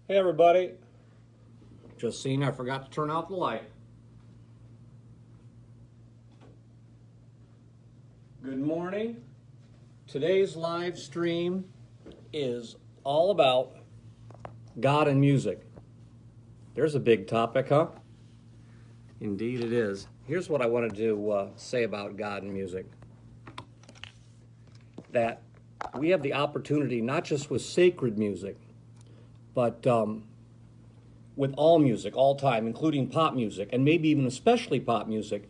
Hey everybody, just seen I forgot to turn out the light. Good morning. Today's live stream is all about God and music. There's a big topic, huh? Indeed it is. Here's what I wanted to say about God and music. That we have the opportunity, not just with sacred music, but with all music, all time, including pop music, and maybe even especially pop music,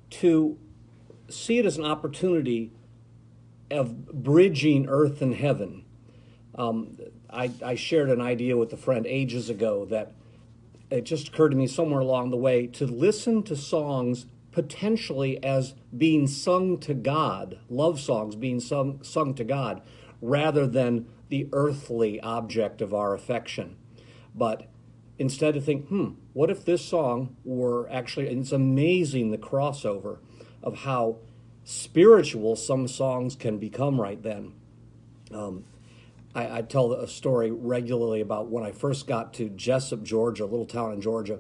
to see it as an opportunity of bridging earth and heaven. I shared an idea with a friend ages ago that it just occurred to me somewhere along the way to listen to songs potentially as being sung to God, love songs being sung to God, rather than the earthly object of our affection. But instead to think, what if this song were actually, and it's amazing the crossover of how spiritual some songs can become right then. I tell a story regularly about when I first got to Jessup, Georgia, a little town in Georgia,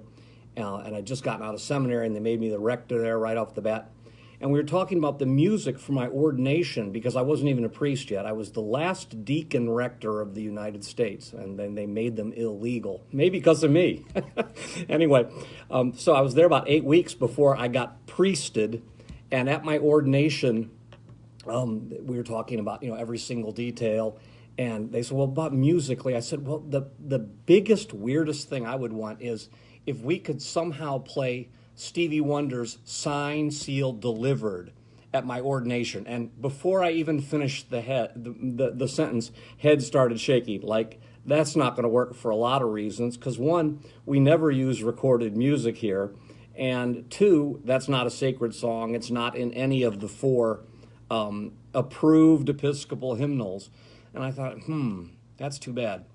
and I'd just gotten out of seminary, and they made me the rector there right off the bat. And we were talking about the music for my ordination because I wasn't even a priest yet. I was the last deacon rector of the United States, and then they made them illegal, maybe because of me. Anyway, so I was there about 8 weeks before I got priested, and at my ordination, we were talking about every single detail. And they said, well, about musically, I said, well, the biggest, weirdest thing I would want is if we could somehow play Stevie Wonder's Signed, Sealed, Delivered at my ordination. And before I even finished the sentence, head started shaking. Like, that's not going to work for a lot of reasons. Because one, we never use recorded music here. And two, that's not a sacred song. It's not in any of the four approved Episcopal hymnals. And I thought, that's too bad.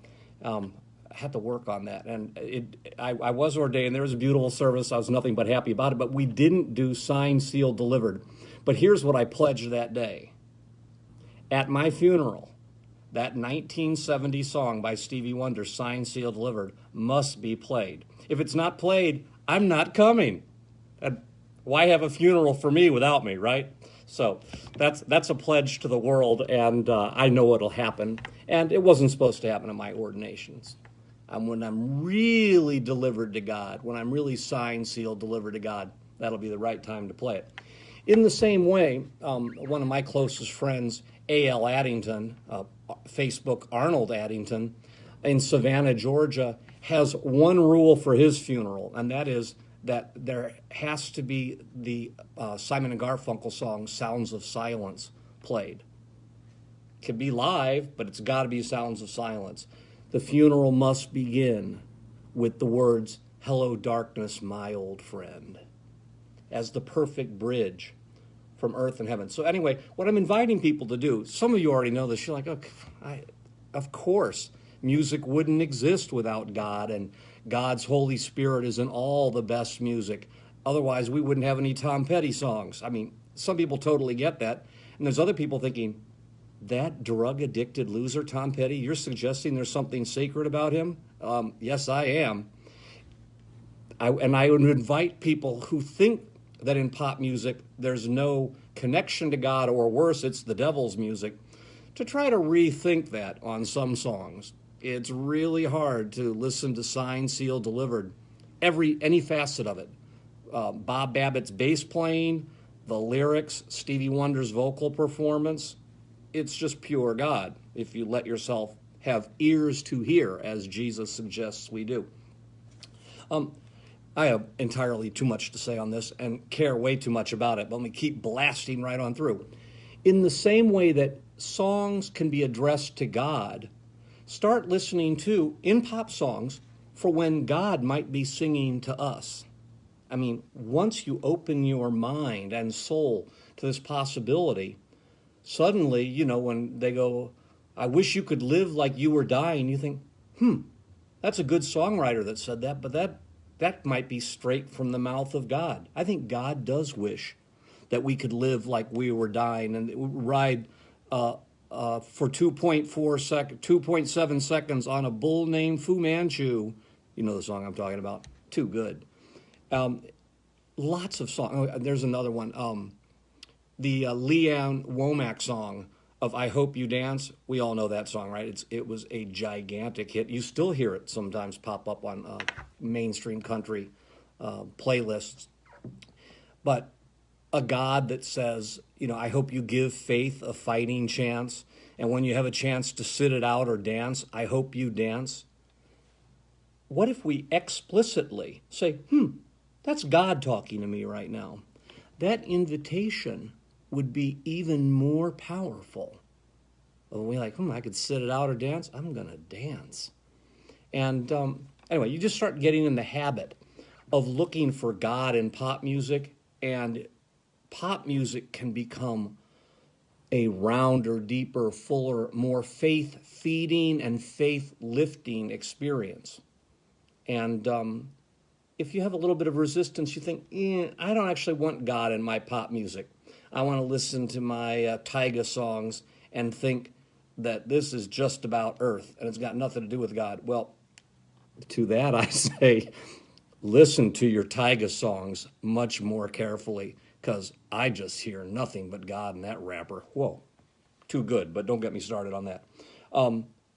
I had to work on that. And I was ordained. There was a beautiful service. I was nothing but happy about it. But we didn't do Signed, Sealed, Delivered. But here's what I pledged that day. At my funeral, that 1970 song by Stevie Wonder, Signed, Sealed, Delivered, must be played. If it's not played, I'm not coming. Why have a funeral for me without me, right? So that's a pledge to the world, and I know it'll happen. And it wasn't supposed to happen at my ordinations. When I'm really delivered to God, when I'm really signed, sealed, delivered to God, that'll be the right time to play it. In the same way, one of my closest friends, A.L. Addington, Facebook Arnold Addington, in Savannah, Georgia, has one rule for his funeral, and that is that there has to be the Simon & Garfunkel song, Sounds of Silence, played. It can be live, but it's got to be Sounds of Silence. The funeral must begin with the words, "Hello, darkness, my old friend," as the perfect bridge from earth and heaven. So anyway, what I'm inviting people to do, some of you already know this, you're like, okay, of course, music wouldn't exist without God, and God's Holy Spirit is in all the best music. Otherwise, we wouldn't have any Tom Petty songs. I mean, some people totally get that. And there's other people thinking, that drug-addicted loser, Tom Petty, you're suggesting there's something sacred about him? Yes, I am. I would invite people who think that in pop music there's no connection to God, or worse, it's the devil's music, to try to rethink that on some songs. It's really hard to listen to Signed, Sealed, Delivered, any facet of it. Bob Babbitt's bass playing, the lyrics, Stevie Wonder's vocal performance. It's just pure God if you let yourself have ears to hear, as Jesus suggests we do. I have entirely too much to say on this and care way too much about it, but let me keep blasting right on through. In the same way that songs can be addressed to God, start listening to, in pop songs, for when God might be singing to us. I mean, once you open your mind and soul to this possibility, suddenly, when they go, I wish you could live like you were dying, you think, that's a good songwriter that said that, but that might be straight from the mouth of God. I think God does wish that we could live like we were dying and ride for 2.7 seconds on a bull named Fu Manchu. You know the song I'm talking about. Too good. Lots of songs. Oh, there's another one. The Leanne Womack song of I Hope You Dance. We all know that song, right? It was a gigantic hit. You still hear it sometimes pop up on mainstream country playlists. But a God that says, I hope you give faith a fighting chance. And when you have a chance to sit it out or dance, I hope you dance. What if we explicitly say, that's God talking to me right now? That invitation would be even more powerful. When we're like, I could sit it out or dance, I'm going to dance. And anyway, you just start getting in the habit of looking for God in pop music, and pop music can become a rounder, deeper, fuller, more faith-feeding and faith-lifting experience. And if you have a little bit of resistance, you think, I don't actually want God in my pop music. I want to listen to my Tyga songs and think that this is just about earth and it's got nothing to do with God. Well, to that I say, listen to your Tyga songs much more carefully, because I just hear nothing but God in that rapper. Whoa, too good, but don't get me started on that.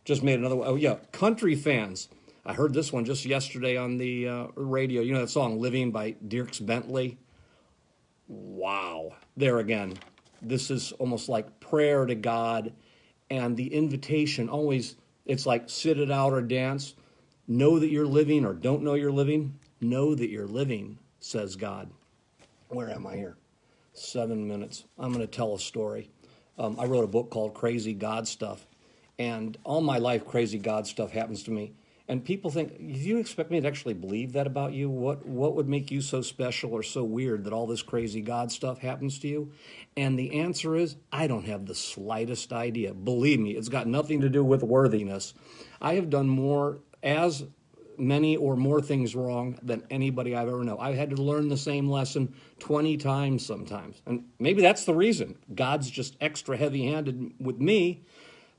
Just made another one. Oh, yeah, country fans. I heard this one just yesterday on the radio. You know that song, Living by Dierks Bentley? Wow. There again, this is almost like prayer to God, and the invitation always, it's like sit it out or dance. Know that you're living or don't know you're living. Know that you're living, says God. Where am I here? 7 minutes. I'm going to tell a story. I wrote a book called Crazy God Stuff, and all my life crazy God stuff happens to me. And people think, do you expect me to actually believe that about you? What would make you so special or so weird that all this crazy God stuff happens to you? And the answer is, I don't have the slightest idea. Believe me, it's got nothing to do with worthiness. I have done as many or more things wrong than anybody I've ever known. I've had to learn the same lesson 20 times sometimes. And maybe that's the reason. God's just extra heavy-handed with me,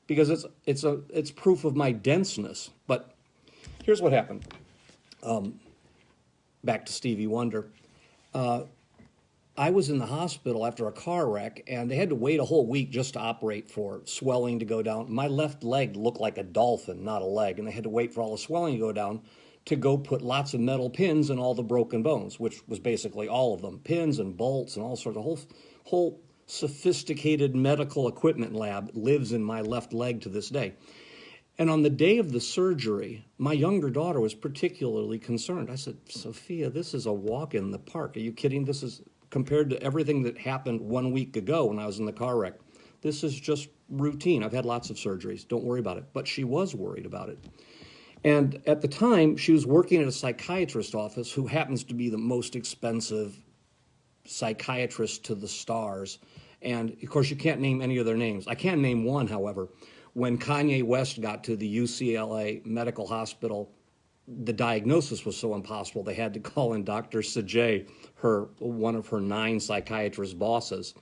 because it's proof of my denseness. But here's what happened. Back to Stevie Wonder. I was in the hospital after a car wreck, and they had to wait a whole week just to operate for swelling to go down. My left leg looked like a dolphin, not a leg, and they had to wait for all the swelling to go down to go put lots of metal pins in all the broken bones, which was basically all of them. Pins and bolts and all sorts of whole sophisticated medical equipment lab lives in my left leg to this day. And on the day of the surgery, my younger daughter was particularly concerned. I said, Sophia, this is a walk in the park. Are you kidding? This is compared to everything that happened 1 week ago when I was in the car wreck. This is just routine. I've had lots of surgeries. Don't worry about it. But she was worried about it. And at the time, she was working at a psychiatrist's office who happens to be the most expensive psychiatrist to the stars. And, of course, you can't name any of their names. I can name one, however. When Kanye West got to the UCLA Medical Hospital, the diagnosis was so impossible they had to call in Dr. Sajay, one of her 9 psychiatrist bosses.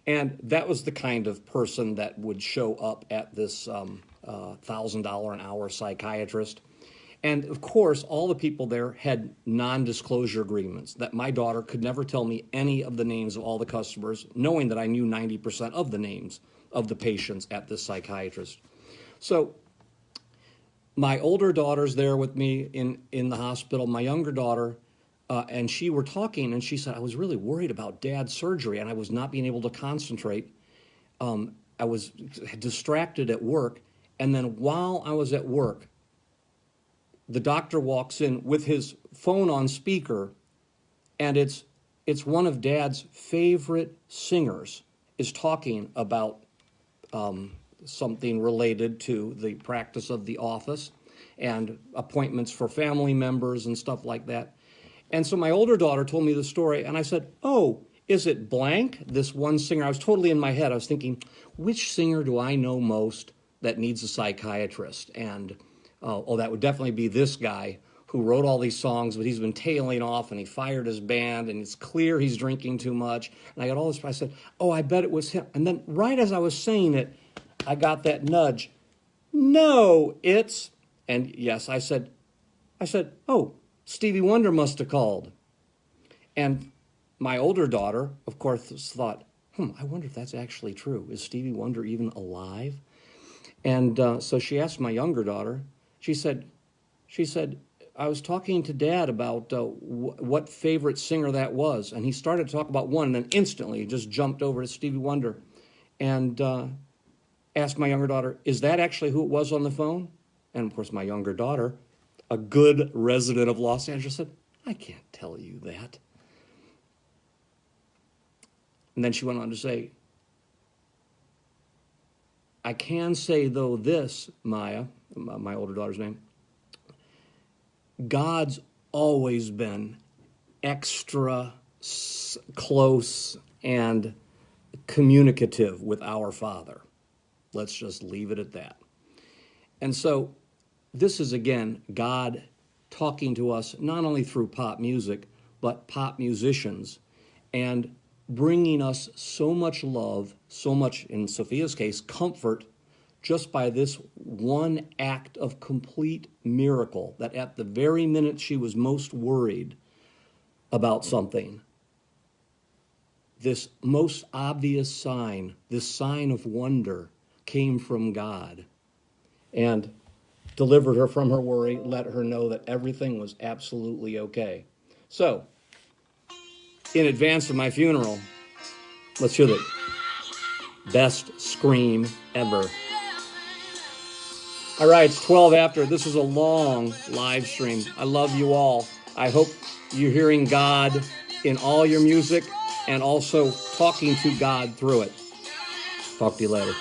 And that was the kind of person that would show up at this $1,000 an hour psychiatrist. And of course, all the people there had non-disclosure agreements that my daughter could never tell me any of the names of all the customers, knowing that I knew 90% of the names of the patients at this psychiatrist. So my older daughter's there with me in the hospital, my younger daughter, and she were talking, and she said, I was really worried about Dad's surgery, and I was not being able to concentrate. I was distracted at work, and then while I was at work, the doctor walks in with his phone on speaker, and it's one of Dad's favorite singers is talking about something related to the practice of the office and appointments for family members and stuff like that. And so my older daughter told me the story, and I said, oh, is it blank, this one singer? I was totally in my head. I was thinking, which singer do I know most that needs a psychiatrist? And, that would definitely be this guy who wrote all these songs, but he's been tailing off, and he fired his band, and it's clear he's drinking too much. And I got all this, I said, oh, I bet it was him. And then right as I was saying it, I got that nudge. No, it's, and yes, I said, oh, Stevie Wonder must have called. And my older daughter, of course, thought, I wonder if that's actually true. Is Stevie Wonder even alive? And so she asked my younger daughter, she said, I was talking to Dad about what favorite singer that was. And he started to talk about one, and then instantly he just jumped over to Stevie Wonder and asked my younger daughter, is that actually who it was on the phone? And of course, my younger daughter, a good resident of Los Angeles, said, I can't tell you that. And then she went on to say, I can say, though, this, Maya, my older daughter's name, God's always been extra close and communicative with our Father. Let's just leave it at that. And so this is, again, God talking to us not only through pop music, but pop musicians, and bringing us so much love, so much, in Sophia's case, comfort, just by this one act of complete miracle, that at the very minute she was most worried about something, this most obvious sign, this sign of wonder, came from God and delivered her from her worry, let her know that everything was absolutely okay. So, in advance of my funeral, let's hear the best scream ever. All right, it's 12 after. This is a long live stream. I love you all. I hope you're hearing God in all your music and also talking to God through it. Talk to you later.